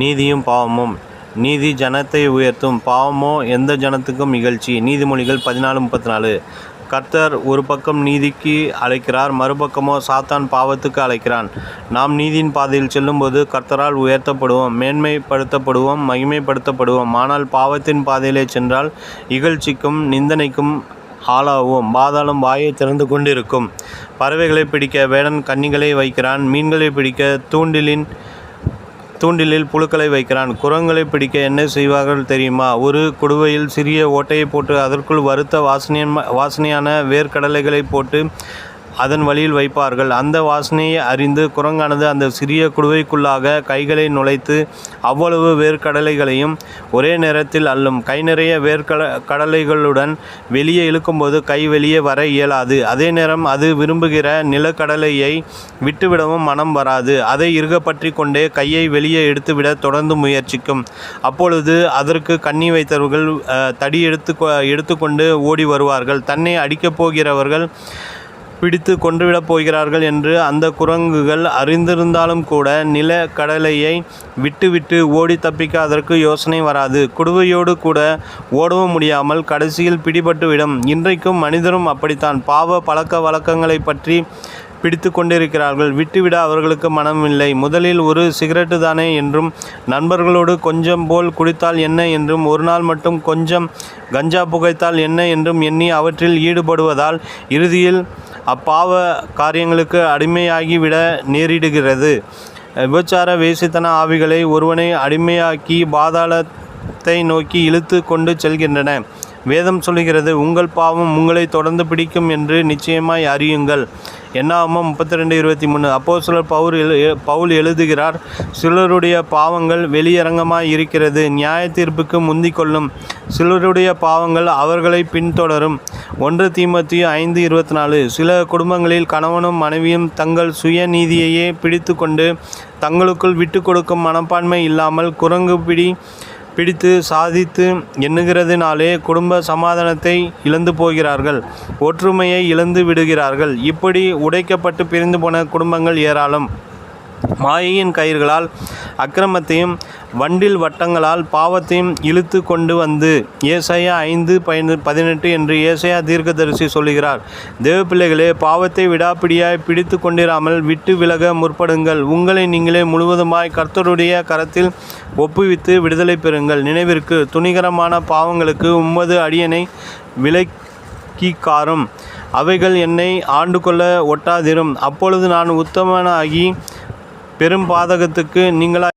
நீதியும் பாவமும். நீதி ஜனத்தை உயர்த்தும், பாவமோ எந்த ஜனத்துக்கும் இகழ்ச்சி. நீதிமொழிகள் 14:34. கர்த்தர் ஒரு பக்கம் நீதிக்கு அழைக்கிறார், மறுபக்கமோ சாத்தான் பாவத்துக்கு அழைக்கிறான். நாம் நீதியின் பாதையில் செல்லும்போது கர்த்தரால் உயர்த்தப்படுவோம், மேன்மைப்படுத்தப்படுவோம், மகிமைப்படுத்தப்படுவோம். ஆனால் பாவத்தின் பாதையிலே சென்றால் இகழ்ச்சிக்கும் நிந்தனைக்கும் ஆளாவோம். பாதாளம் வாயை திறந்து கொண்டிருக்கும். பறவைகளை பிடிக்க வேடன் கன்னிகளை வைக்கிறான். மீன்களை பிடிக்க தூண்டிலில் புழுக்களை வைக்கிறான். குரங்களை பிடிக்க என்ன செய்வார்கள் தெரியுமா? ஒரு குடுவையில் சிறிய ஓட்டையை போட்டு அதற்குள் வறுத்த வாசனையான வேர்க்கடலைகளை போட்டு அதன் வழியில் வைப்பார்கள். அந்த வாசனையை அறிந்து குரங்கானது அந்த சிறிய குடுவைக்குள்ளாக கைகளை நுழைத்து அவ்வளவு வேர்க்கடலைகளையும் ஒரே நேரத்தில் அள்ளும். கை நிறைய வேர்க்கடலைகளுடன் வெளியே இழுக்கும்போது கை வெளியே வர இயலாது. அதே நேரம் அது விரும்புகிற நிலக்கடலையை விட்டுவிடவும் மனம் வராது. அதை இறுக பற்றி கொண்டே கையை வெளியே எடுத்துவிட தொடர்ந்து முயற்சிக்கும். அப்பொழுது அதற்கு கண்ணி வைத்தவர்கள் தடி எடுத்துக்கொண்டு ஓடி வருவார்கள். தன்னை அடிக்கப் போகிறவர்கள் பிடித்து கொன்றுவிடப் போகிறார்கள் என்று அந்த குரங்குகள் அறிந்திருந்தாலும் கூட நிலக்கடலையை விட்டு ஓடி தப்பிக்க அதற்கு யோசனை வராது. குடுவையோடு கூட ஓடவும் முடியாமல் கடைசியில் பிடிபட்டுவிடும். இன்றைக்கும் மனிதரும் அப்படித்தான். பாவ பழக்க வழக்கங்களை பற்றி பிடித்து கொண்டிருக்கிறார்கள். விட்டுவிட அவர்களுக்கு மனமில்லை. முதலில் ஒரு சிகரெட்டு தானே என்றும், நண்பர்களோடு கொஞ்சம் போல் குடித்தால் என்ன என்றும், ஒரு நாள் மட்டும் கொஞ்சம் கஞ்சா புகைத்தால் என்ன என்றும் எண்ணி அவற்றில் ஈடுபடுவதால் இறுதியில் அப்பாவ காரியங்களுக்கு அடிமையாகிவிட நேரிடுகிறது. விபச்சார வேசித்தன ஆவிகளை ஒருவனை அடிமையாக்கி பாதாளத்தை நோக்கி இழுத்து கொண்டு செல்கின்றன. வேதம் சொல்லுகிறது, உங்கள் பாவம் உங்களை தொடர்ந்து பிடிக்கும் என்று நிச்சயமாய் அறியுங்கள். என்னாகமம் 32:23. அப்போஸ்தலர் பவுல் எழுதுகிறார், சிலருடைய பாவங்கள் வெளியரங்கமாய் இருக்கிறது, நியாய தீர்ப்புக்கு முந்திக் கொள்ளும். சிலருடைய பாவங்கள் அவர்களை பின்தொடரும். 1 தீமோத்தேயு 5:24. சில குடும்பங்களில் கணவனும் மனைவியும் தங்கள் சுயநீதியையே பிடித்து கொண்டு தங்களுக்குள் விட்டு கொடுக்கும் மனப்பான்மை இல்லாமல் குரங்கு பிடித்து சாதித்து எண்ணுகிறதுனாலே குடும்ப சமாதானத்தை இழந்து போகிறார்கள், ஒற்றுமையை இழந்து விடுகிறார்கள். இப்படி உடைக்கப்பட்டு பிரிந்து போன குடும்பங்கள் ஏராளம். மாயையின் கயிர்களால் அக்கிரமத்தையும் வண்டில் வட்டங்களால் பாவத்தையும் இழுத்து கொண்டு வந்து ஏசாயா 5:18 என்று ஏசாயா தீர்க்கதரிசி சொல்லுகிறார். தேவ பிள்ளைகளே, பாவத்தை விடாப்பிடியாய் பிடித்து கொண்டிராமல் விட்டு விலக முற்படுங்கள். உங்களை நீங்களே முழுவதுமாய் கர்த்தருடைய கரத்தில் ஒப்புவித்து விடுதலை பெறுங்கள். நினைவிற்கு, துணிகரமான பாவங்களுக்கு உமது அடியனை விலக்கிக்காரும். அவைகள் என்னை ஆண்டு கொள்ள ஒட்டாதிரும். அப்பொழுது நான் உத்தமனாகி பெரும் பாதகத்துக்கு நீங்களாய்